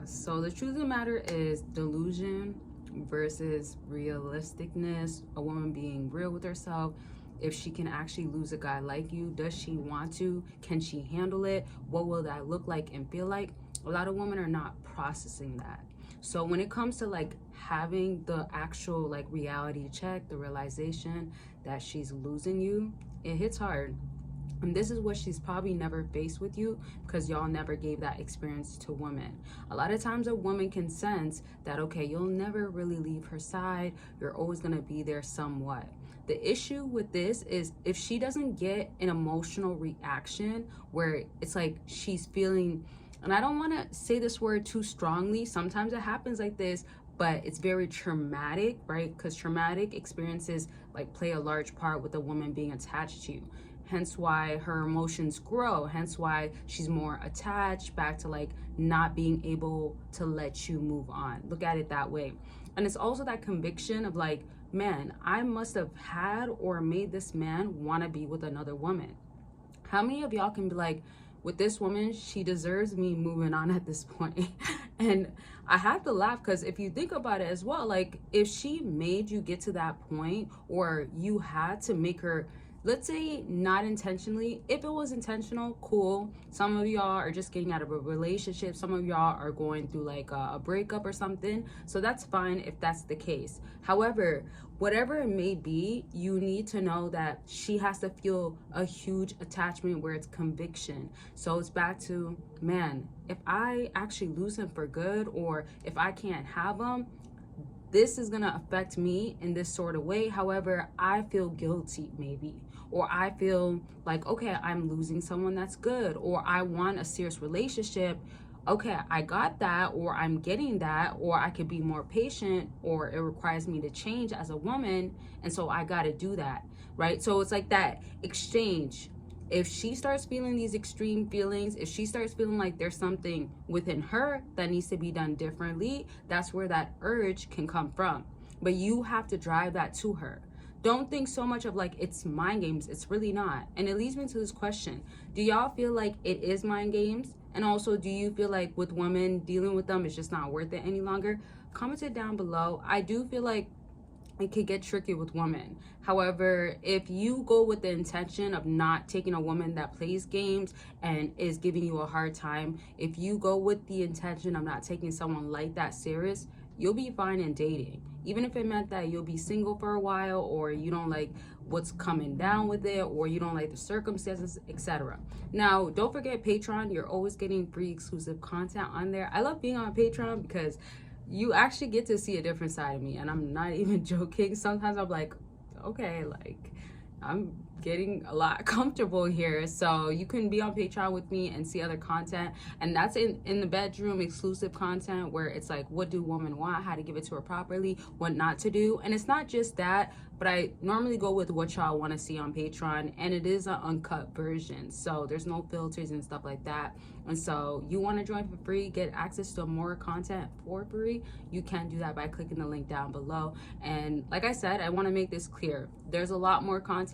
So the truth of the matter is delusion versus realisticness, a woman being real with herself. If she can actually lose a guy like you, does she want to? Can she handle it? What will that look like and feel like? A lot of women are not processing that. So when it comes to like having the actual like reality check, the realization that she's losing you, it hits hard. And this is what she's probably never faced with you because y'all never gave that experience to women. A lot of times a woman can sense that, okay, you'll never really leave her side. You're always going to be there somewhat. The issue with this is if she doesn't get an emotional reaction where it's like she's feeling, and I don't want to say this word too strongly. Sometimes it happens like this, but it's very traumatic, right? Because traumatic experiences like play a large part with a woman being attached to you. Hence why her emotions grow, hence why she's more attached back to like not being able to let you move on. Look at it that way. And it's also that conviction of like, man, I must have had or made this man want to be with another woman. How many of y'all can be like, with this woman, she deserves me moving on at this point? And I have to laugh because if you think about it as well, like if she made you get to that point or you had to make her, let's say not intentionally, if it was intentional, cool. Some of y'all are just getting out of a relationship. Some of y'all are going through like a breakup or something. So that's fine if that's the case. However, whatever it may be, you need to know that she has to feel a huge attachment where it's conviction. So it's back to, man, if I actually lose him for good or if I can't have him, this is gonna affect me in this sort of way. However, I feel guilty maybe, or I feel like, okay, I'm losing someone that's good, or I want a serious relationship. Okay, I got that, or I'm getting that, or I could be more patient, or it requires me to change as a woman, and so I gotta do that, right? So it's like that exchange. If she starts feeling these extreme feelings, if she starts feeling like there's something within her that needs to be done differently, that's where that urge can come from. But you have to drive that to her. Don't think so much of like it's mind games. It's really not. And it leads me to this question. Do y'all feel like it is mind games? And also, do you feel like with women, dealing with them is just not worth it any longer? Comment it down below. I do feel like it could get tricky with women. However, if you go with the intention of not taking a woman that plays games and is giving you a hard time, if you go with the intention of not taking someone like that serious, you'll be fine in dating. Even if it meant that you'll be single for a while, or you don't like what's coming down with it, or you don't like the circumstances, etc. Now, don't forget Patreon. You're always getting free exclusive content on there. I love being on Patreon because you actually get to see a different side of me, and I'm not even joking. Sometimes I'm like, okay, like I'm getting a lot comfortable here. So you can be on Patreon with me and see other content, and that's in the bedroom exclusive content where it's like, what do women want, how to give it to her properly, what not to do. And it's not just that, but I normally go with what y'all want to see on Patreon, and it is an uncut version, so there's no filters and stuff like that. And so you want to join for free, get access to more content for free, you can do that by clicking the link down below. And like I said, I want to make this clear, there's a lot more content